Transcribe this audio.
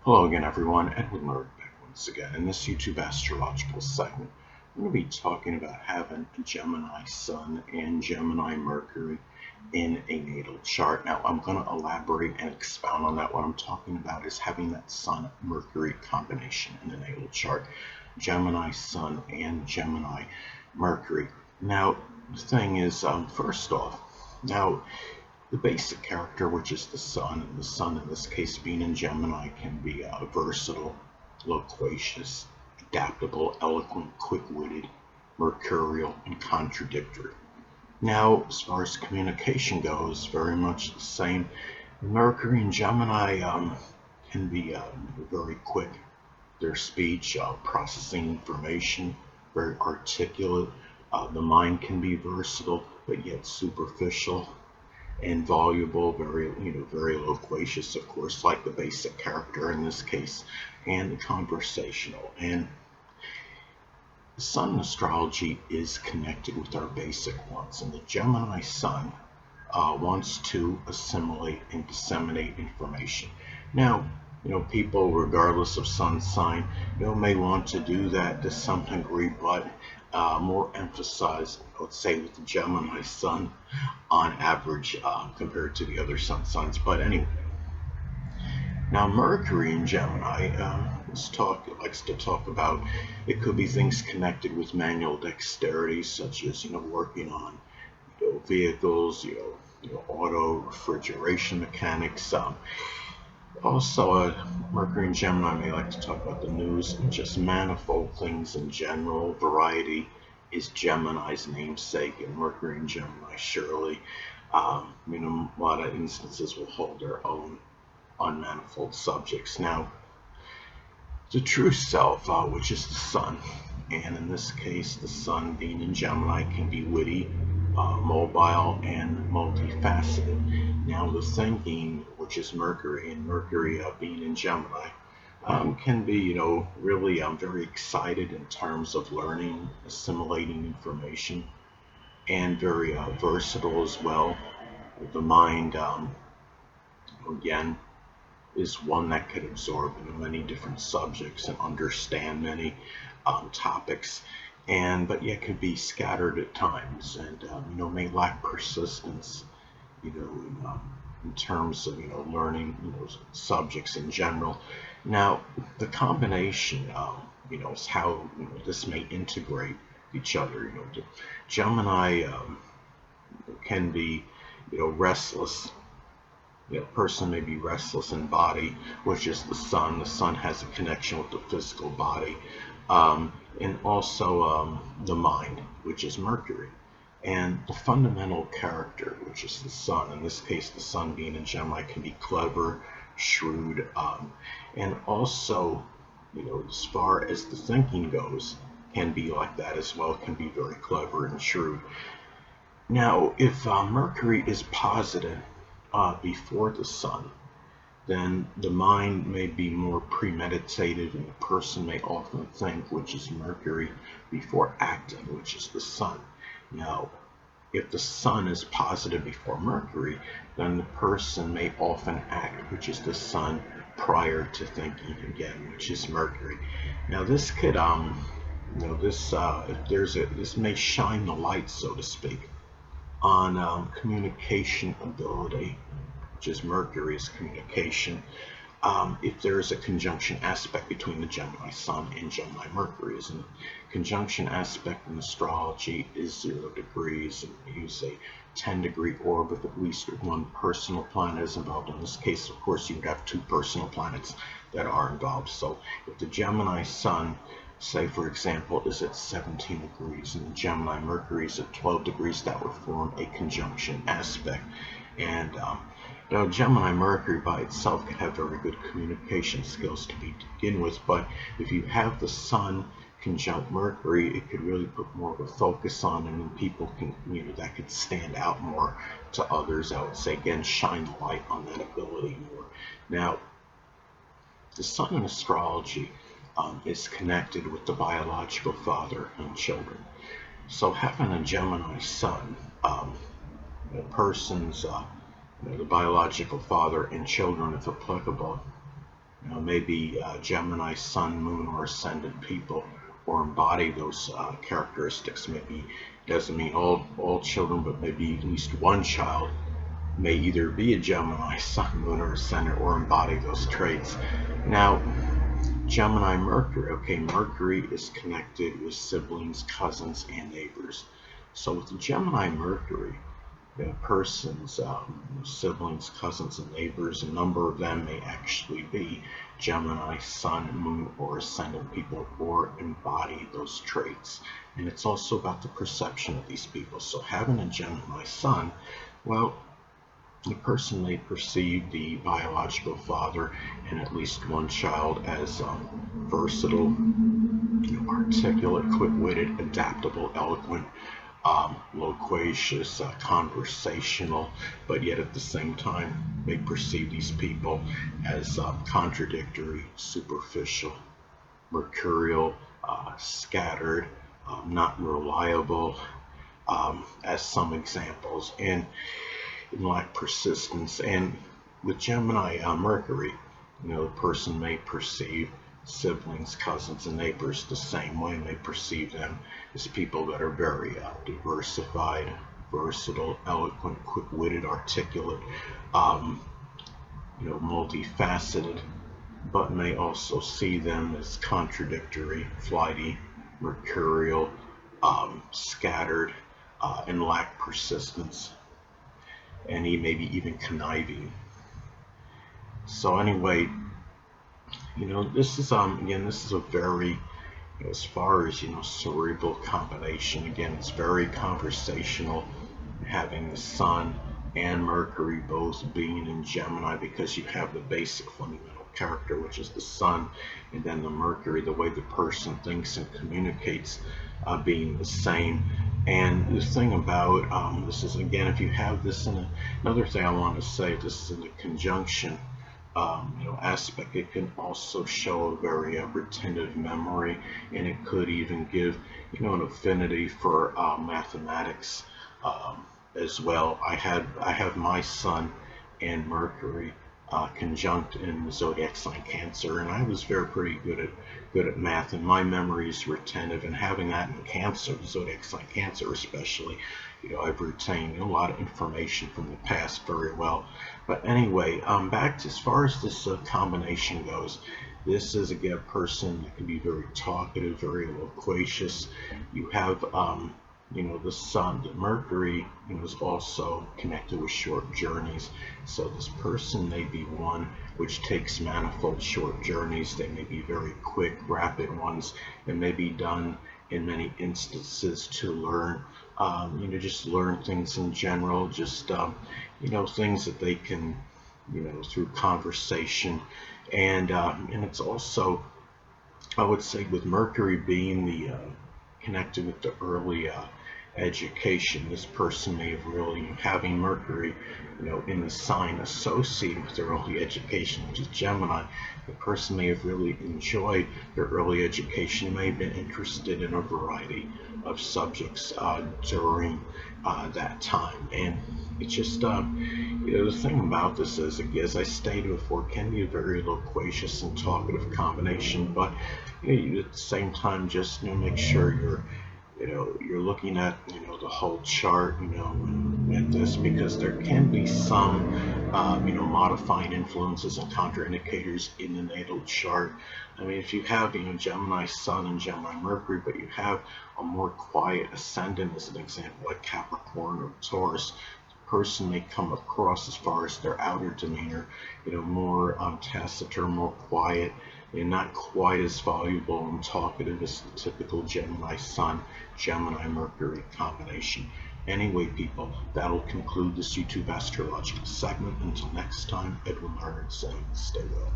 Hello again, everyone. Edwin Learnard back once again. In this YouTube astrological segment, I'm going to be talking about having a Gemini Sun and Gemini Mercury in a natal chart. Now, I'm going to elaborate and expound on that. What I'm talking about is having that Sun-Mercury combination in the natal chart. Gemini Sun and Gemini Mercury. Now, the thing is, first off, now the basic character, which is the sun, and the sun in this case being in Gemini, can be versatile, loquacious, adaptable, eloquent, quick-witted, mercurial, and contradictory. Now, as far as communication goes, very much the same. Mercury and Gemini can be very quick. Their speech, processing information, very articulate. The mind can be versatile, but yet superficial and voluble, very loquacious, of course, like the basic character in this case, and conversational. And the sun astrology is connected with our basic wants, and the Gemini sun wants to assimilate and disseminate information. Now, people, regardless of sun sign, may want to do that to some degree, but more emphasized, I would say, with the Gemini sun on average compared to the other sun signs. But anyway, now Mercury in Gemini likes to talk about, it could be things connected with manual dexterity, such as working on vehicles, auto refrigeration mechanics. Also, Mercury and Gemini may like to talk about the news and just manifold things in general. Variety is Gemini's namesake, and Mercury and Gemini surely, a lot of instances will hold their own on manifold subjects. Now, the true self, which is the sun, and in this case, the sun being in Gemini can be witty, mobile, and multifaceted. Now, the thinking, which is Mercury, and Mercury being in Gemini, can be, really very excited in terms of learning, assimilating information, and very versatile as well. The mind, again, is one that could absorb many different subjects and understand many topics, but yet could be scattered at times, and may lack persistence, in terms of learning subjects in general. Now, the combination, is how this may integrate each other. The Gemini can be, restless. Person may be restless in body, which is the sun. The sun has a connection with the physical body, and also the mind, which is Mercury. And the fundamental character, which is the sun, in this case the sun being in Gemini, can be clever, shrewd, and also, as far as the thinking goes, can be like that as well, can be very clever and shrewd. Now, if Mercury is positive before the sun, then the mind may be more premeditated, and the person may often think, which is Mercury, before acting, which is the sun. Now, if the sun is positive before Mercury, then the person may often act, which is the sun, prior to thinking, again, which is Mercury. Now, this could, this may shine the light, so to speak, on communication ability, which is Mercury's communication. If there is a conjunction aspect between the Gemini Sun and Gemini Mercury, and conjunction aspect in astrology is 0 degrees, and we use a 10-degree orb with at least one personal planet is involved. In this case, of course, you would have 2 personal planets that are involved. So if the Gemini Sun, say for example, is at 17 degrees and the Gemini Mercury is at 12 degrees, that would form a conjunction aspect. And Gemini Mercury by itself can have very good communication skills to begin with, but if you have the Sun conjunct Mercury, it could really put more of a focus on, and people can, that could stand out more to others. I would say, again, shine the light on that ability more. Now, the Sun in astrology is connected with the biological father and children. So having a Gemini Sun, a person's the biological father and children, if applicable, maybe Gemini Sun, Moon, or Ascendant people, or embody those characteristics. Maybe it doesn't mean all children, but maybe at least one child may either be a Gemini Sun, Moon, or Ascendant, or embody those traits. Now, Gemini Mercury. Okay, Mercury is connected with siblings, cousins, and neighbors. So with the Gemini Mercury, the person's siblings, cousins, and neighbors, a number of them may actually be Gemini, Sun, Moon, or Ascendant people, or embody those traits. And it's also about the perception of these people. So having a Gemini Sun, well, the person may perceive the biological father and at least one child as versatile, articulate, quick-witted, adaptable, eloquent, loquacious, conversational, but yet at the same time may perceive these people as contradictory, superficial, mercurial, scattered, not reliable, as some examples, and lack persistence. And with Gemini Mercury, the person may perceive siblings, cousins, and neighbors the same way, and they perceive them as people that are very diversified, versatile, eloquent, quick-witted, articulate, multifaceted, but may also see them as contradictory, flighty, mercurial, scattered, and lack persistence, and he may be even conniving. So anyway, this is again, this is a very, as far as cerebral combination. Again, it's very conversational, having the Sun and Mercury both being in Gemini, because you have the basic fundamental character, which is the Sun, and then the Mercury, the way the person thinks and communicates, being the same. And the thing about this is, again, if you have this in another thing I want to say, if this is in a conjunction aspect, it can also show a very retentive memory, and it could even give an affinity for mathematics as well. I have my Sun and Mercury conjunct in the zodiac sign Cancer, and I was pretty good at math, and my memory is retentive. And having that in Cancer, the zodiac sign Cancer especially, I've retained a lot of information from the past very well. But anyway, back to as far as this combination goes, this is again a person that can be very talkative, very loquacious. You have the Sun, the Mercury, is also connected with short journeys. So this person may be one which takes manifold short journeys. They may be very quick, rapid ones, and may be done in many instances to learn, just learn things in general, just, things that they can, through conversation. And it's also, I would say, with Mercury being the connected with the early education, this person may have really, having Mercury, in the sign associated with their early education, which is Gemini, the person may have really enjoyed their early education, may have been interested in a variety of subjects during that time. And it's just, the thing about this is, as I stated before, it can be a very loquacious and talkative combination, but at the same time, just make sure you're looking at the whole chart, at this, because there can be some modifying influences and contraindicators in the natal chart. I mean, if you have Gemini Sun and Gemini Mercury, but you have a more quiet ascendant, as an example, like Capricorn or Taurus, the person may come across, as far as their outer demeanor, more taciturn, more quiet, and not quite as voluble and talkative as the typical Gemini Sun, Gemini Mercury combination. Anyway, people, that'll conclude this YouTube astrological segment. Until next time, Edwin Learnard saying, stay well.